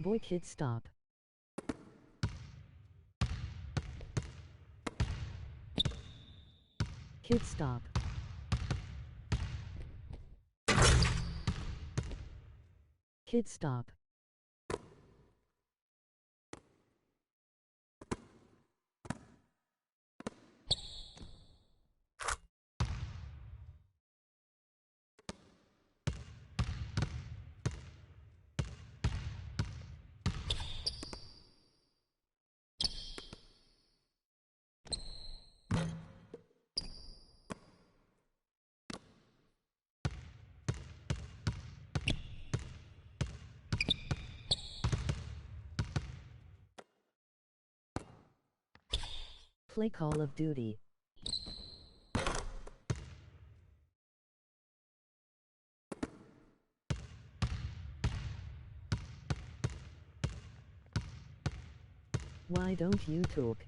Boy kid stop. Kid stop. Kid stop. Play Call of Duty. Why don't you talk?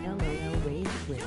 LOL rage quit.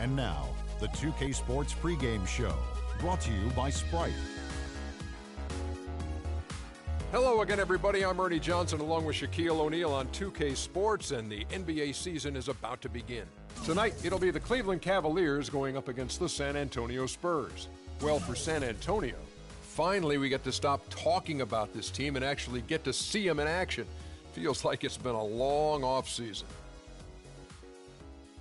And now, the 2K Sports pregame show, brought to you by Sprite. Hello again, everybody. I'm Ernie Johnson along with Shaquille O'Neal on 2K Sports, and the NBA season is about to begin. Tonight, it'll be the Cleveland Cavaliers going up against the San Antonio Spurs. Well, for San Antonio, finally we get to stop talking about this team and actually get to see them in action. Feels like it's been a long offseason.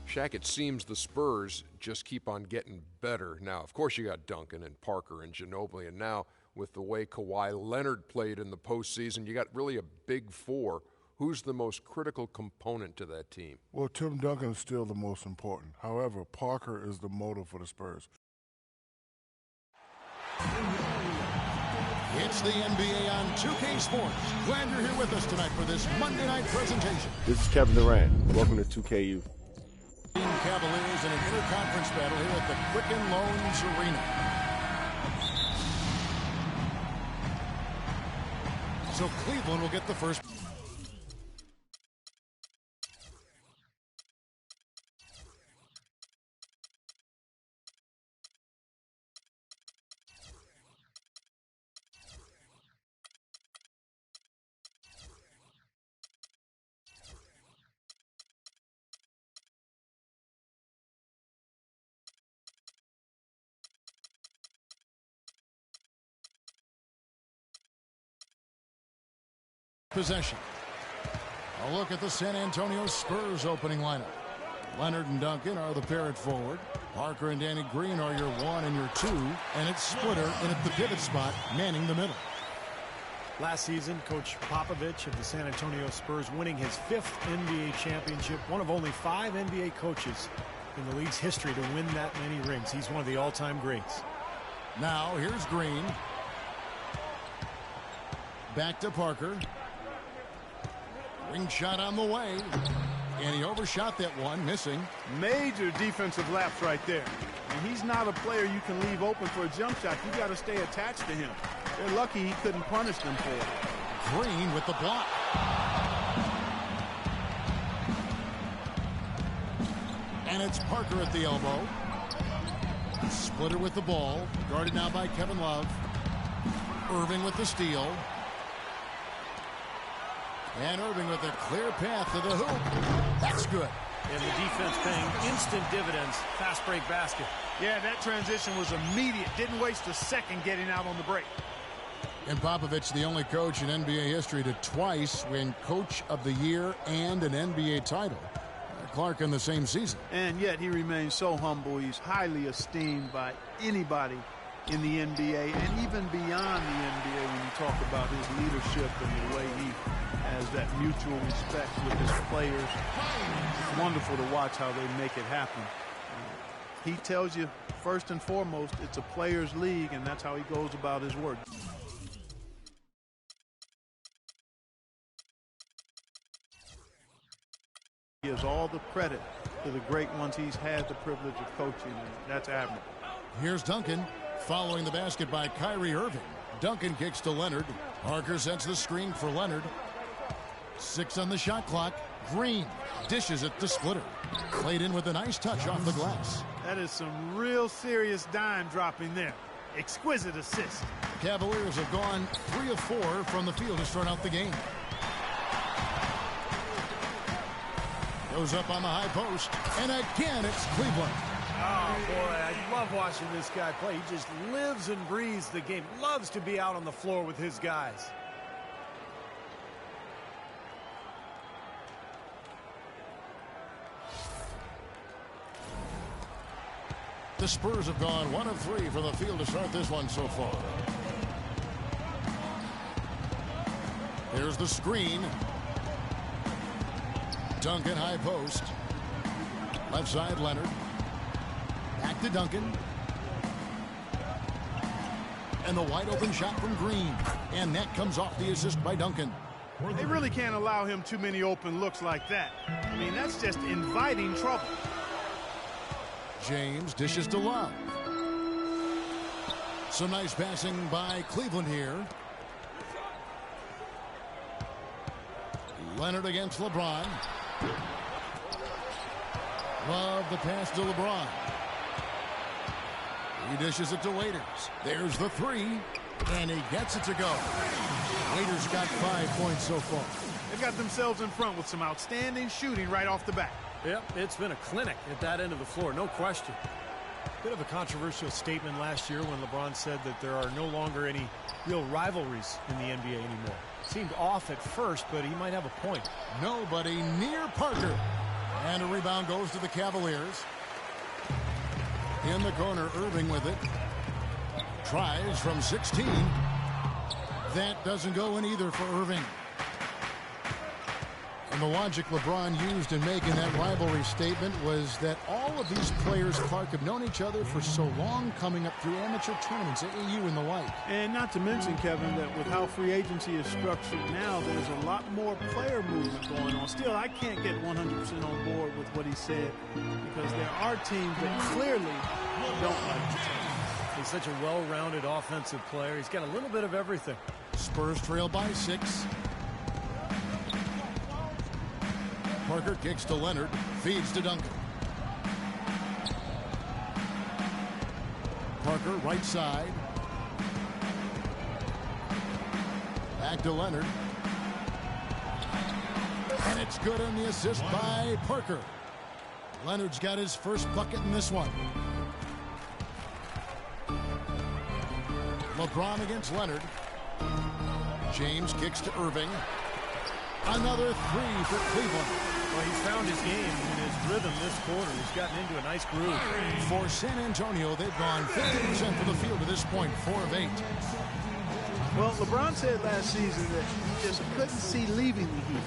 Shaq, it seems the Spurs just keep on getting better. Now, of course, you got Duncan and Parker and Ginobili, and now with the way Kawhi Leonard played in the postseason, you got really a big four. Who's the most critical component to that team? Well, Tim Duncan is still the most important. However, Parker is the motor for the Spurs. It's the NBA on 2K Sports. Glad you're here with us tonight for this Monday night presentation. This is Kevin Durant. Welcome to 2KU. Cavaliers in an interconference battle here at the Quicken Loans Arena. So Cleveland will get the first. Possession. A look at the San Antonio Spurs opening lineup. Leonard and Duncan are the pair at forward. Parker and Danny Green are your 1 and your 2. And it's Splitter in at the pivot spot, manning the middle. Last season, Coach Popovich of the San Antonio Spurs winning his 5th NBA championship. One of only 5 NBA coaches in the league's history to win that many rings. He's one of the all-time greats. Now, here's Green. Back to Parker. Ring shot on the way. And he overshot that one, missing. Major defensive lapse right there. And he's not a player you can leave open for a jump shot. You got to stay attached to him. They're lucky he couldn't punish them for it. Green with the block. And it's Parker at the elbow. Splitter with the ball. Guarded now by Kevin Love. Irving with the steal. And Irving with a clear path to the hoop. That's good. And the defense paying instant dividends. Fast break basket. Yeah, that transition was immediate. Didn't waste a second getting out on the break. And Popovich, the only coach in NBA history to twice win Coach of the Year and an NBA title. Clark in the same season. And yet he remains so humble. He's highly esteemed by anybody in the NBA and even beyond the NBA when you talk about his leadership and the way he has that mutual respect with his players. It's wonderful to watch how they make it happen. He tells you, first and foremost, it's a players' league, and that's how he goes about his work. He has all the credit to the great ones he's had the privilege of coaching, and that's admirable. Here's Duncan following the basket by Kyrie Irving. Duncan kicks to Leonard. Parker sets the screen for Leonard. 6 on the shot clock. Green dishes it to Splitter. Played in with a nice touch off the glass. That is some real serious dime dropping there. Exquisite assist. Cavaliers have gone 3 of 4 from the field to start out the game. Goes up on the high post. And again, it's Cleveland. Oh, boy, I love watching this guy play. He just lives and breathes the game. Loves to be out on the floor with his guys. The Spurs have gone 1 of 3 from the field to start this one so far. Here's the screen. Duncan high post. Left side Leonard. Back to Duncan. And the wide open shot from Green. And that comes off the assist by Duncan. They really can't allow him too many open looks like that. I mean, that's just inviting trouble. James dishes to Love. Some nice passing by Cleveland here. Leonard against LeBron. Love the pass to LeBron. He dishes it to Waiters. There's the three, and he gets it to go. Waiters got 5 points so far. They've got themselves in front with some outstanding shooting right off the bat. Yep, it's been a clinic at that end of the floor, no question. Bit of a controversial statement last year when LeBron said that there are no longer any real rivalries in the NBA anymore. Seemed off at first, but he might have a point. Nobody near Parker. And a rebound goes to the Cavaliers. In the corner, Irving with it. Tries from 16. That doesn't go in either for Irving. And the logic LeBron used in making that rivalry statement was that all of these players, Clark, have known each other for so long, coming up through amateur tournaments, AAU and the like. And not to mention, Kevin, that with how free agency is structured now, there's a lot more player movement going on. Still, I can't get 100% on board with what he said because there are teams that clearly don't like each other. He's such a well-rounded offensive player. He's got a little bit of everything. Spurs trail by 6. Parker kicks to Leonard, feeds to Duncan. Parker right side. Back to Leonard. And it's good on the assist by Parker. Leonard's got his first bucket in this one. LeBron against Leonard. James kicks to Irving. Another three for Cleveland. Well, he's found his game and his rhythm this quarter. He's gotten into a nice groove. For San Antonio, they've gone 50% from the field to this point, 4 of 8. Well, LeBron said last season that he just couldn't see leaving the Heat.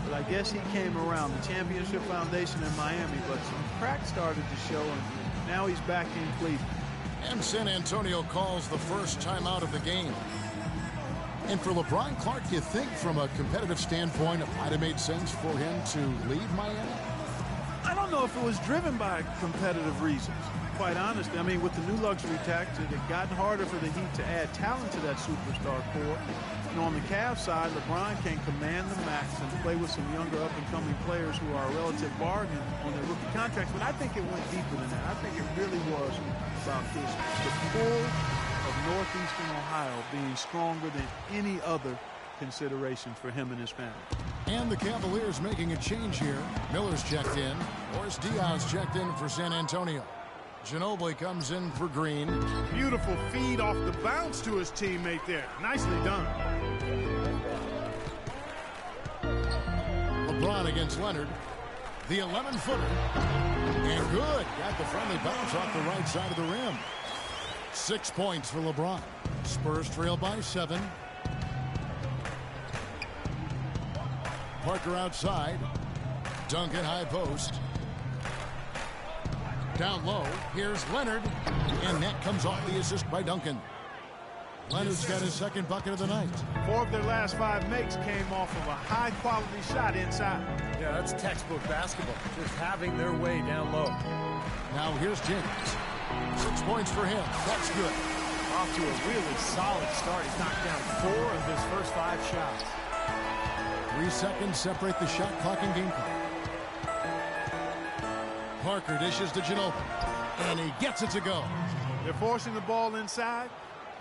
But I guess he came around the championship foundation in Miami, but some cracks started to show, and now he's back in Cleveland. And San Antonio calls the first timeout of the game. And for LeBron, Clark, you think from a competitive standpoint it might have made sense for him to leave Miami? I don't know if it was driven by competitive reasons, quite honestly. I mean, with the new luxury tax, it had gotten harder for the Heat to add talent to that superstar core. And on the Cavs side, LeBron can command the max and play with some younger up-and-coming players who are a relative bargain on their rookie contracts. But I think it went deeper than that. I think it really was about the pull of Northeastern Ohio being stronger than any other consideration for him and his family. And the Cavaliers making a change here. Miller's checked in. Boris Diaz checked in for San Antonio. Ginobili comes in for Green. Beautiful feed off the bounce to his teammate there. Nicely done. LeBron against Leonard. The 11-footer. And good. Got the friendly bounce off the right side of the rim. 6 points for LeBron. Spurs trail by 7. Parker outside. Duncan high post. Down low. Here's Leonard. And that comes off the assist by Duncan. Leonard's got his second bucket of the night. 4 of their last 5 makes came off of a high-quality shot inside. Yeah, that's textbook basketball. Just having their way down low. Now here's James. 6 points for him. That's good. Off to a really solid start. He's knocked down 4 of his first 5 shots. 3 seconds separate the shot clock and game clock. Parker dishes to Ginobili. And he gets it to go. They're forcing the ball inside,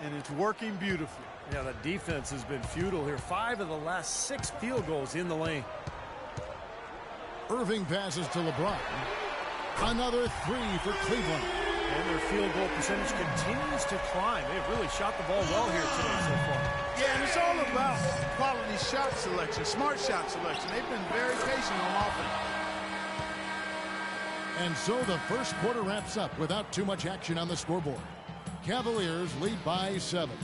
and it's working beautifully. Yeah, the defense has been futile here. 5 of the last 6 field goals in the lane. Irving passes to LeBron. Another 3 for Cleveland. And their field goal percentage continues to climb. They've really shot the ball well here today so far. Yeah, and it's all about quality shot selection, smart shot selection. They've been very patient on offense. And so the first quarter wraps up without too much action on the scoreboard. Cavaliers lead by 7.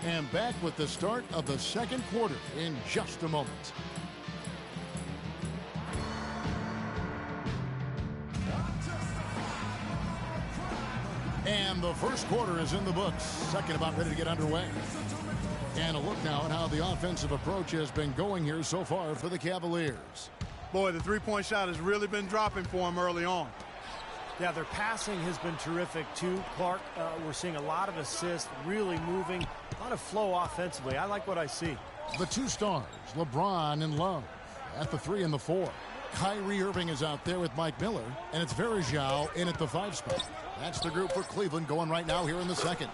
And back with the start of the second quarter in just a moment. And the first quarter is in the books. Second about ready to get underway. And a look now at how the offensive approach has been going here so far for the Cavaliers. Boy, the three-point shot has really been dropping for him early on. Yeah, their passing has been terrific, too. Clark, we're seeing a lot of assists, really moving, a lot of flow offensively. I like what I see. The 2 stars, LeBron and Love, at the 3 and the 4. Kyrie Irving is out there with Mike Miller, and it's Verajao in at the 5 spot. That's the group for Cleveland going right now here in the second.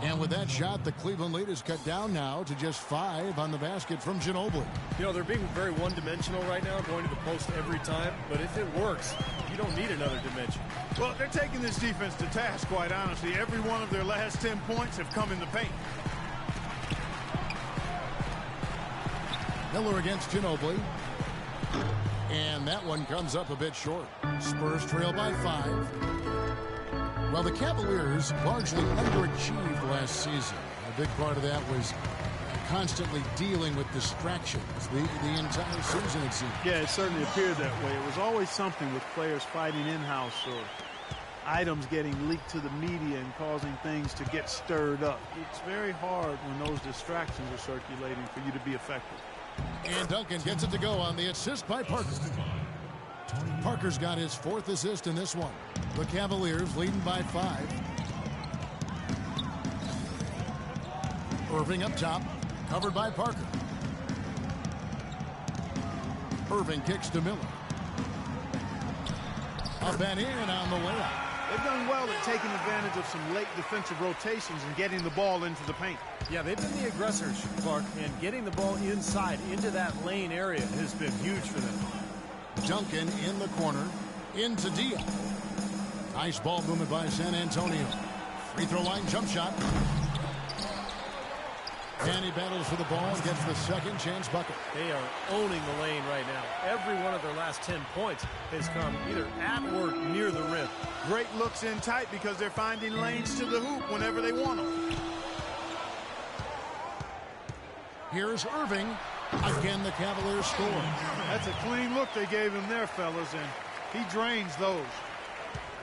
And with that shot, the Cleveland lead is cut down now to just 5 on the basket from Ginobili. You know, they're being very one-dimensional right now, going to the post every time. But if it works, you don't need another dimension. Well, they're taking this defense to task, quite honestly. Every one of their last 10 points have come in the paint. Miller against Ginobili. And that one comes up a bit short. Spurs trail by 5. Well, the Cavaliers largely underachieved last season. A big part of that was constantly dealing with distractions the entire season, it seemed. Yeah, it certainly appeared that way. It was always something with players fighting in-house or items getting leaked to the media and causing things to get stirred up. It's very hard when those distractions are circulating for you to be effective. And Duncan gets it to go on the assist by Parker. Parker's got his 4th assist in this one. The Cavaliers leading by 5. Irving up top, covered by Parker. Irving kicks to Miller. Up and in on the layup. They've done well at taking advantage of some late defensive rotations and getting the ball into the paint. Yeah, they've been the aggressors, Clark, and getting the ball inside into that lane area has been huge for them. Duncan in the corner, into Diaz. Nice ball movement by San Antonio. Free throw line jump shot. And he battles for the ball and gets the second chance bucket. They are owning the lane right now. Every one of their last 10 points has come either at or near the rim. Great looks in tight because they're finding lanes to the hoop whenever they want them. Here's Irving. Again, the Cavaliers score. That's a clean look they gave him there, fellas, and he drains those.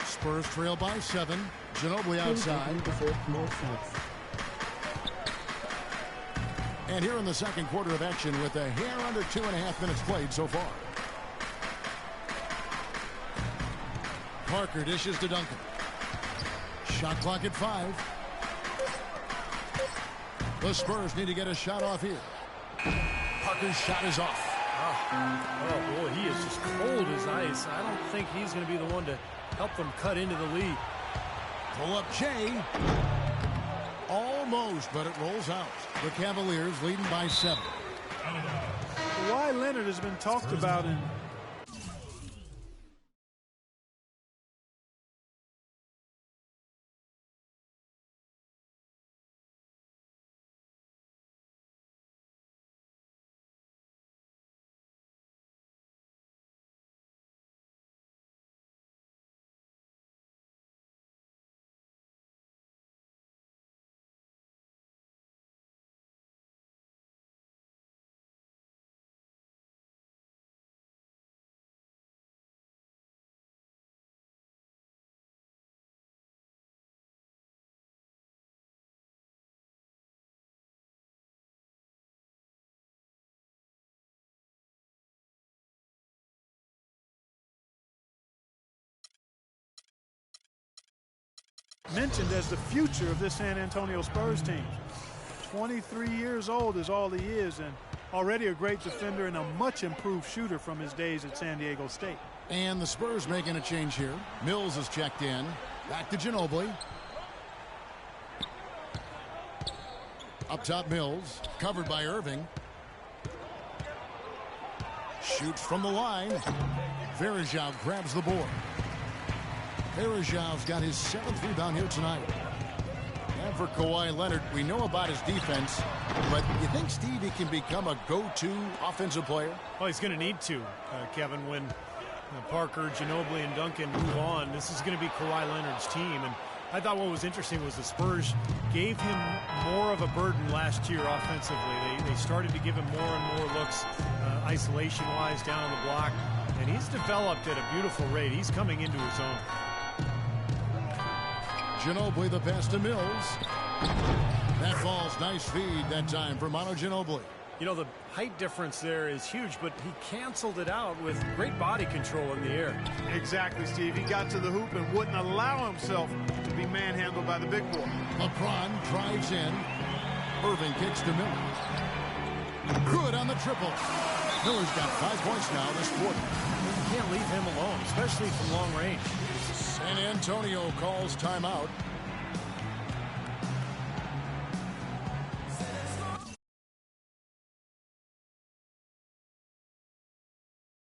Spurs trail by 7. Ginobili outside. And here in the second quarter of action with a hair under 2.5 minutes played so far. Parker dishes to Duncan. Shot clock at 5. The Spurs need to get a shot off here. Parker's shot is off. Oh, boy, he is just cold as ice. I don't think he's going to be the one to help them cut into the lead. Pull up Jay. Almost, but it rolls out. The Cavaliers leading by 7. Kawhi Leonard has been talked about in mentioned as the future of this San Antonio Spurs team. 23 years old is all he is, and already a great defender and a much improved shooter from his days at San Diego State. And the Spurs making a change here. Mills is checked in. Back to Ginobili. Up top, Mills. Covered by Irving. Shoots from the line. Varejao grabs the board. Varejão's got his 7th rebound here tonight. And for Kawhi Leonard, we know about his defense, but you think, Steve, he can become a go-to offensive player? Well, he's going to need to, Kevin, when Parker, Ginobili, and Duncan move on. This is going to be Kawhi Leonard's team. And I thought what was interesting was the Spurs gave him more of a burden last year offensively. They started to give him more and more looks isolation-wise down on the block. And he's developed at a beautiful rate. He's coming into his own. Ginobili, the pass to Mills. That falls. Nice feed that time for Manu Ginobili. You know, the height difference there is huge, but he canceled it out with great body control in the air. Exactly, Steve. He got to the hoop and wouldn't allow himself to be manhandled by the big boy. LeBron drives in. Irving kicks to Miller. Good on the triple. Miller's got 5 points now this quarter. You can't leave him alone, especially from long range. San Antonio calls timeout.